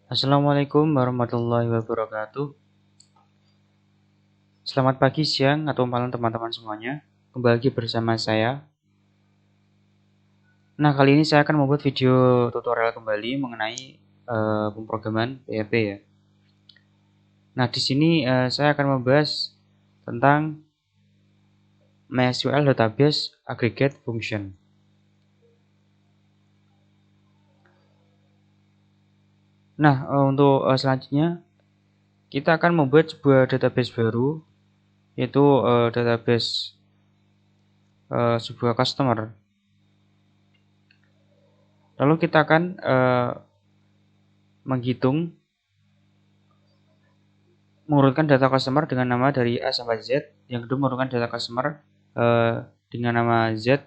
Assalamualaikum warahmatullahi wabarakatuh. Selamat pagi, siang, atau malam teman-teman semuanya. Kembali lagi bersama saya. Nah, kali ini saya akan membuat video tutorial kembali mengenai pemrograman PHP ya. Nah, di sini saya akan membahas tentang MySQL Database Aggregate Function. Nah, untuk selanjutnya kita akan membuat sebuah database baru, yaitu database sebuah customer. Lalu kita akan mengurutkan data customer dengan nama dari A sampai Z. Yang kedua, mengurutkan data customer dengan nama Z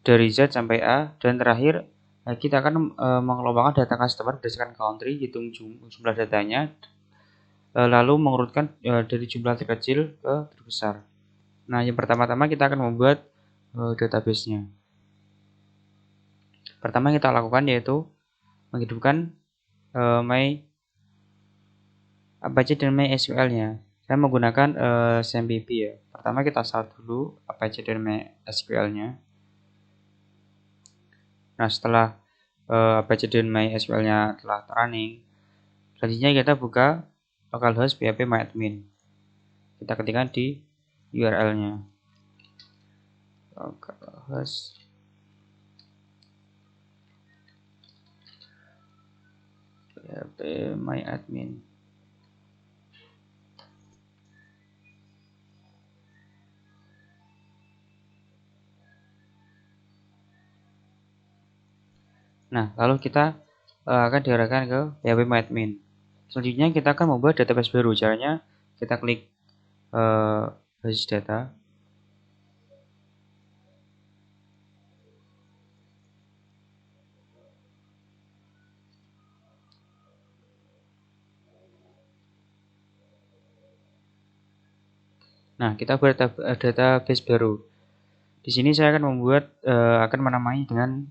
dari Z sampai A. Dan terakhir, kita akan mengelompokkan data customer berdasarkan country, hitung jumlah datanya, lalu mengurutkan dari jumlah terkecil ke terbesar. Nah, yang pertama-tama kita akan membuat database-nya. Pertama yang kita lakukan yaitu menghidupkan Apache dan MySQL-nya. Saya menggunakan SAMPP ya. Pertama kita start dulu Apache dan MySQL-nya. Nah, setelah Apache dan MySQL-nya telah running, selanjutnya kita buka localhost phpMyAdmin. Kita ketikkan di URL-nya. Localhost phpMyAdmin. Nah, lalu kita akan diarahkan ke phpMyAdmin. Selanjutnya kita akan membuat database baru. Caranya kita klik basis data. Nah, kita buat database baru. Di sini saya akan membuat akan menamai dengan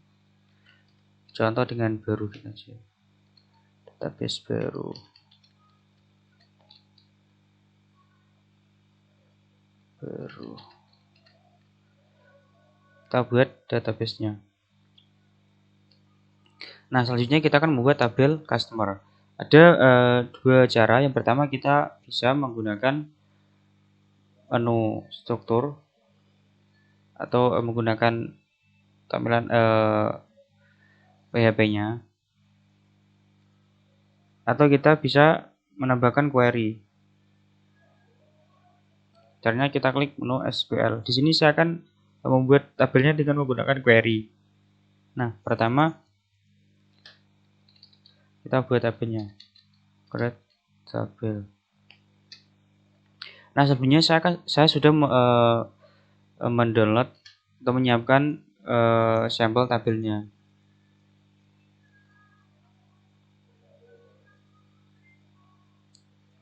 contoh dengan baru saja. Database baru. Kita buat database-nya. Nah, selanjutnya kita akan membuat tabel customer. Ada dua cara. Yang pertama kita bisa menggunakan menu struktur atau menggunakan tampilan PHP-nya, atau kita bisa menambahkan query. Caranya kita klik menu SQL. Di sini saya akan membuat tabelnya dengan menggunakan query. Nah, pertama kita buat tabelnya. Create tabel. Nah, sebelumnya saya sudah mendownload atau menyiapkan sampel tabelnya.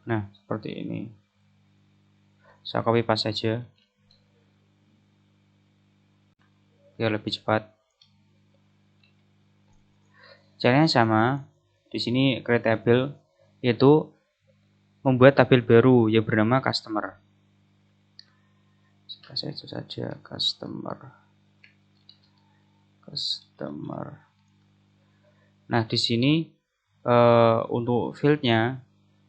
Nah, seperti ini. Saya copy paste saja biar lebih cepat. Caranya sama. Di sini create table yaitu membuat tabel baru yang bernama customer. Saya itu saja customer. Nah, di sini untuk fieldnya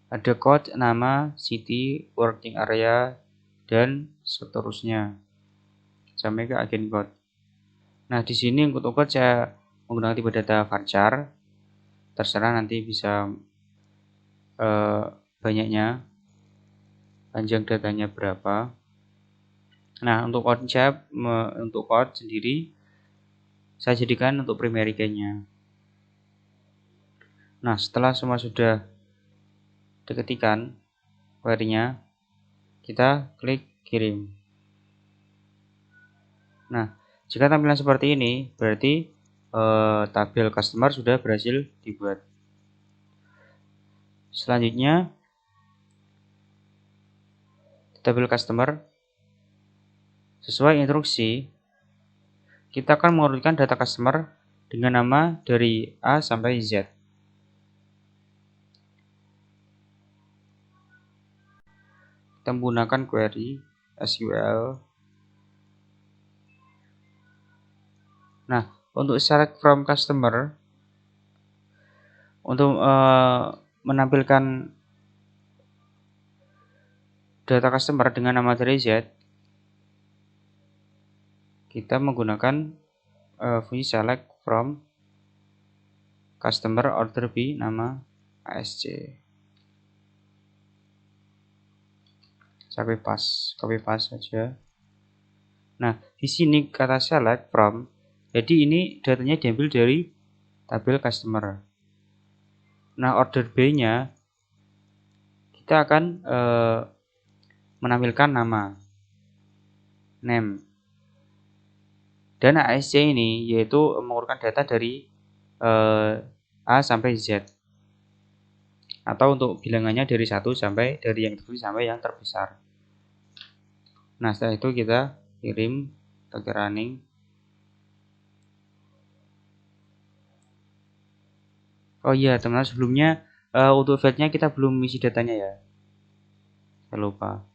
ada code, nama, city, working area, dan seterusnya sampai ke agen code. Nah, di sini untuk code saya menggunakan tipe data varchar. Terserah nanti bisa banyaknya, panjang datanya berapa. Nah, untuk code sendiri saya jadikan untuk primary key-nya. Nah, setelah semua sudah diketikkan query-nya, kita klik kirim. Nah, jika tampilan seperti ini, berarti tabel customer sudah berhasil dibuat. Selanjutnya, tabel customer sesuai instruksi, kita akan mengurutkan data customer dengan nama dari A sampai Z. kita menggunakan query SQL. Nah, untuk select from customer, untuk menampilkan data customer dengan nama dari Z, kita menggunakan fungsi select from customer order by nama ASC. Saya copy paste saja. Nah, di sini kata select from, jadi ini datanya diambil dari tabel customer. Nah, order by-nya kita akan menampilkan nama, name, dan ASC ini yaitu mengumpulkan data dari A sampai Z, atau untuk bilangannya dari 1 sampai dari yang terkecil sampai yang terbesar. Nah, setelah itu kita kirim ke running. Oh iya teman-teman, sebelumnya untuk file-nya kita belum isi datanya ya, saya lupa.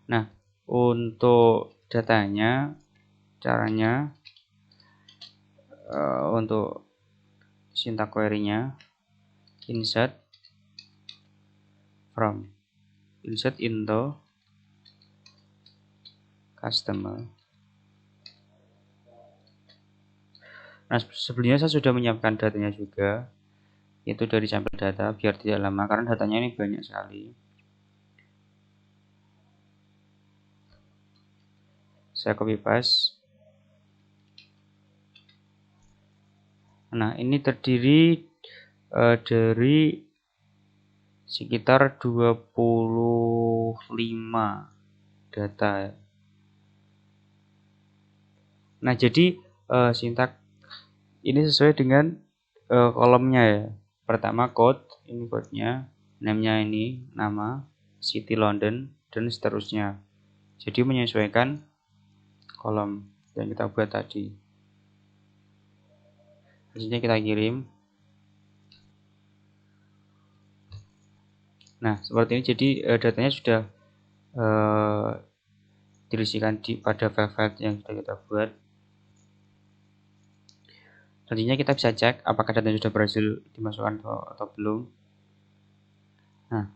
Nah, untuk datanya, caranya untuk syntax query-nya insert from, insert into customer. Nah, sebelumnya saya sudah menyiapkan datanya juga, itu dari sampel data biar tidak lama karena datanya ini banyak sekali. Saya copy paste. Nah, ini terdiri dari sekitar 25 data. Nah, jadi sintak ini sesuai dengan kolomnya ya. Pertama code, ini code-nya, name-nya ini nama, city London, dan seterusnya. Jadi menyesuaikan kolom yang kita buat tadi. Hasilnya kita kirim. Nah, seperti ini. Jadi datanya sudah diisikan pada file-file yang sudah kita buat. Selanjutnya kita bisa cek apakah datanya sudah berhasil dimasukkan atau belum. Nah,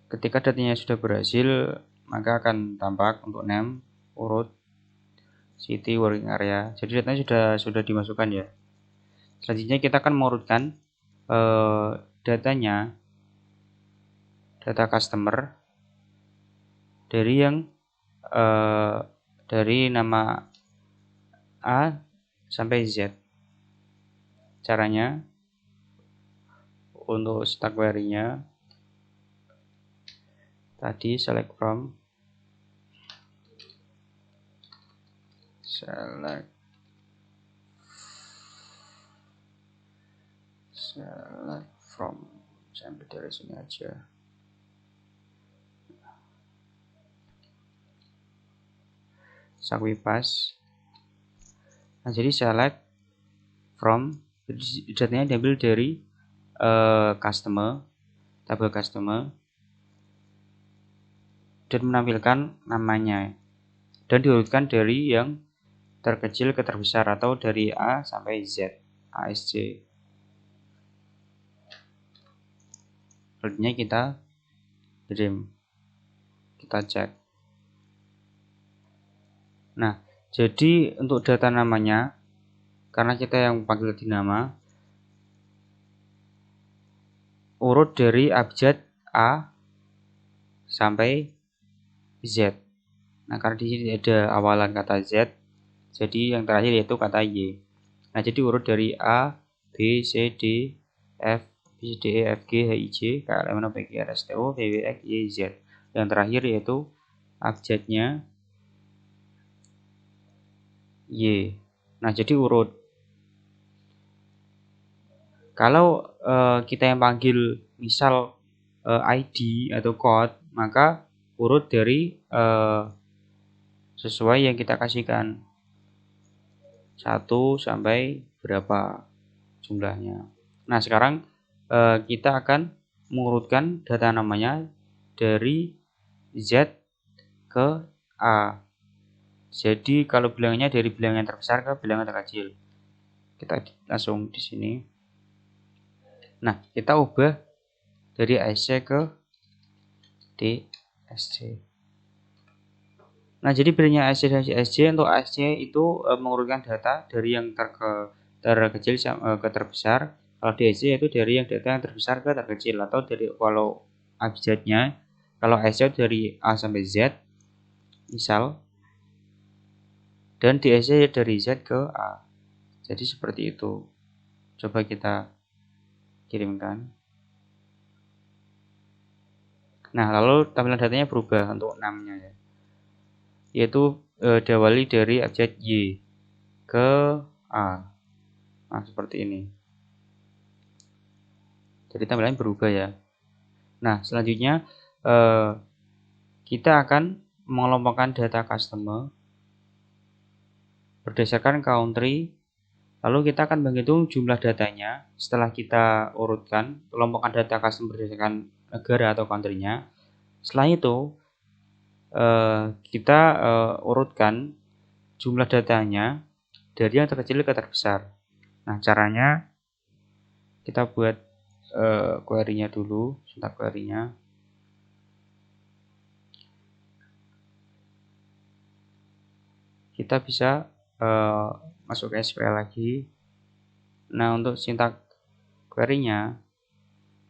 ketika datanya sudah berhasil, maka akan tampak untuk name, urut, city, working area. Jadi datanya sudah dimasukkan ya. Selanjutnya kita akan mengurutkan datanya, data customer dari yang dari nama A sampai Z. Caranya untuk stack query-nya tadi select from, select from, sampai dari sini aja. Saya copy paste. Nah, jadi select from, datanya diambil dari customer, tabel customer, dan menampilkan namanya, dan diurutkan dari yang terkecil ke terbesar atau dari A sampai Z, ASC. Selanjutnya kita kirim, kita cek. Nah, jadi untuk data namanya, karena kita yang panggil di nama, urut dari abjad A sampai Z. Nah, karena di sini ada awalan kata Z, jadi yang terakhir yaitu kata Y. Nah, jadi urut dari A, B, C, D, F, B, C, D, E, F, G, H, I, J, K, L, M, N, O, P, Q, R, S, T, U, V, W, X, Y, Z. Yang terakhir yaitu abjadnya Y. Nah, jadi urut. Kalau kita yang panggil misal ID atau code, maka urut dari sesuai yang kita kasihkan, 1 sampai berapa jumlahnya. Nah, sekarang kita akan mengurutkan data namanya dari Z ke A. Jadi kalau bilangannya dari bilangan terbesar ke bilangan terkecil. Kita langsung di sini. Nah, kita ubah dari ASC ke DSC. Nah, jadi bedanya ASC dan DSC, untuk ASC itu mengurutkan data dari yang terkecil ke terbesar. Kalau DSC itu dari yang data yang terbesar ke terkecil, atau dari kalau abjadnya, kalau ASC dari A sampai Z, misal, dan DSC dari Z ke A. Jadi seperti itu. Coba kita kirimkan. Nah, lalu tampilan datanya berubah untuk 6-nya ya. Yaitu diawali dari abjad Y ke A. Nah, seperti ini. Jadi tampilannya berubah ya. Nah, selanjutnya kita akan mengelompokkan data customer berdasarkan country. Lalu kita akan menghitung jumlah datanya setelah kita urutkan kelompokkan data customer berdasarkan negara atau country-nya. Setelah itu kita urutkan jumlah datanya dari yang terkecil ke terbesar. Nah, caranya kita buat query-nya dulu, sintak query-nya. Kita bisa masuk ke SQL lagi. Nah, untuk sintak query-nya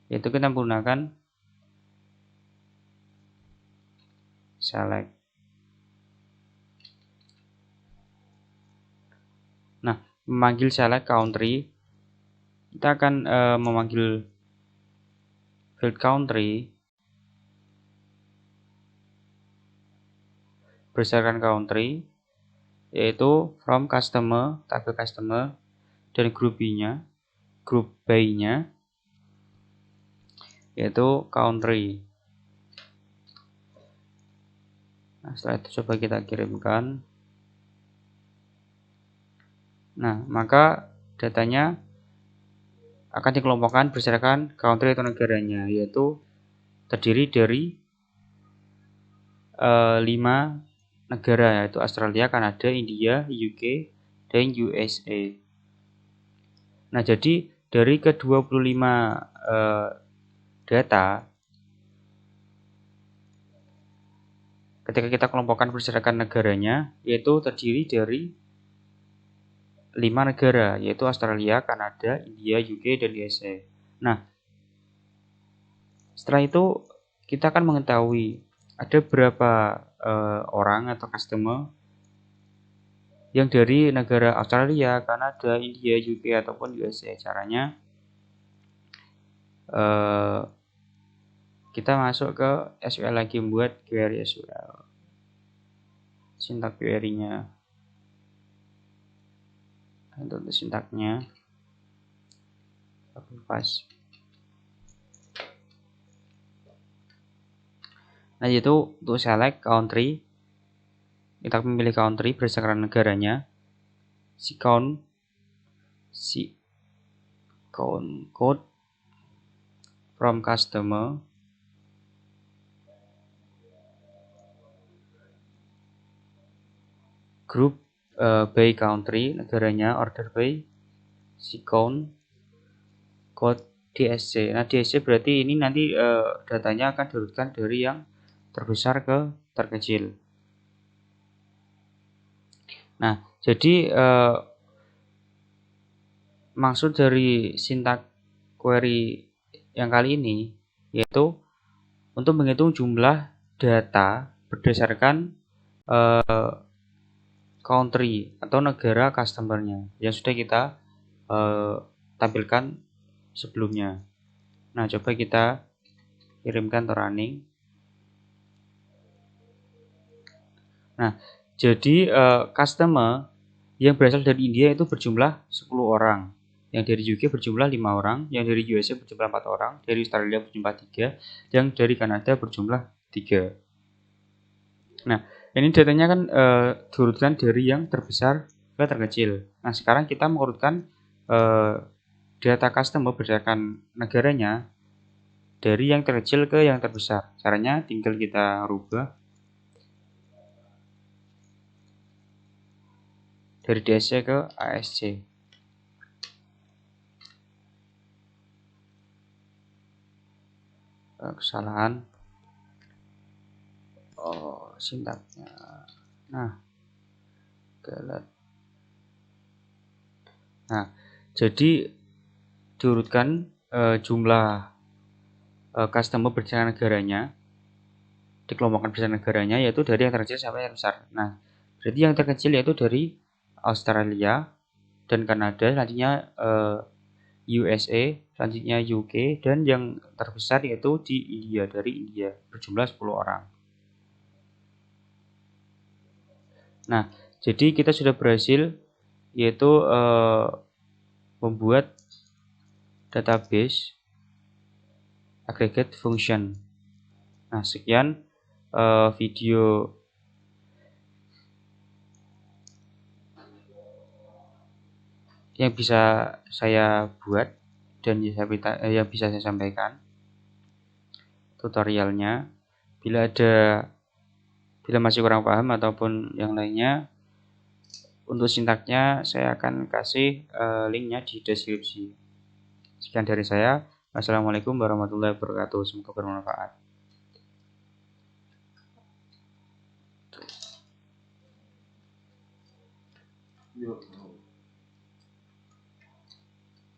yaitu kita menggunakan select. Nah, memanggil select country, kita akan memanggil field country berdasarkan country, yaitu from customer, tabel customer, dan group by-nya yaitu country. Nah, setelah itu coba kita kirimkan. Nah, maka datanya akan dikelompokkan berdasarkan country atau negaranya, yaitu terdiri dari 5 negara, yaitu Australia, Kanada, India, UK, dan USA. Nah, jadi dari ke-25 data, ketika kita kelompokkan berdasarkan negaranya, yaitu terdiri dari 5 negara, yaitu Australia, Kanada, India, UK, dan USA. Nah, setelah itu kita akan mengetahui ada berapa orang atau customer yang dari negara Australia, Kanada, India, UK, ataupun USA. Caranya kita masuk ke SQL lagi, membuat query SQL. Sintak query-nya. Untuk sintaknya pas. Nah, yaitu untuk select country, kita memilih country berdasarkan negaranya. Si count code from customer, group by country, negaranya, order by, si count code DSC. Nah, DSC berarti ini nanti datanya akan diurutkan dari yang terbesar ke terkecil. Nah, jadi maksud dari sintak query yang kali ini yaitu untuk menghitung jumlah data berdasarkan country atau negara customer-nya yang sudah kita tampilkan sebelumnya. Nah, coba kita kirimkan ke running. Nah, jadi customer yang berasal dari India itu berjumlah 10 orang. Yang dari UK berjumlah 5 orang, yang dari USA berjumlah 4 orang, dari Australia berjumlah 3, yang dari Kanada berjumlah 3. Nah, ini datanya kan diurutkan dari yang terbesar ke terkecil. Nah, sekarang kita mengurutkan data customer berdasarkan negaranya dari yang terkecil ke yang terbesar. Caranya tinggal kita rubah dari DSC ke ASC. Kesalahan sintaknya. Nah, jadi diurutkan jumlah customer berdasarkan negaranya, dikelompokkan berdasarkan negaranya, yaitu dari yang terkecil sampai yang besar. Nah, berarti yang terkecil yaitu dari Australia dan Kanada, selanjutnya USA, selanjutnya UK, dan yang terbesar yaitu di India, dari India, berjumlah 10 orang. Nah, jadi kita sudah berhasil yaitu membuat database aggregate function. Nah, sekian video yang bisa saya buat dan yang bisa saya sampaikan tutorialnya. Bila masih kurang paham ataupun yang lainnya, untuk sintaknya saya akan kasih linknya di deskripsi. Sekian dari saya. Wassalamualaikum warahmatullahi wabarakatuh. Semoga bermanfaat.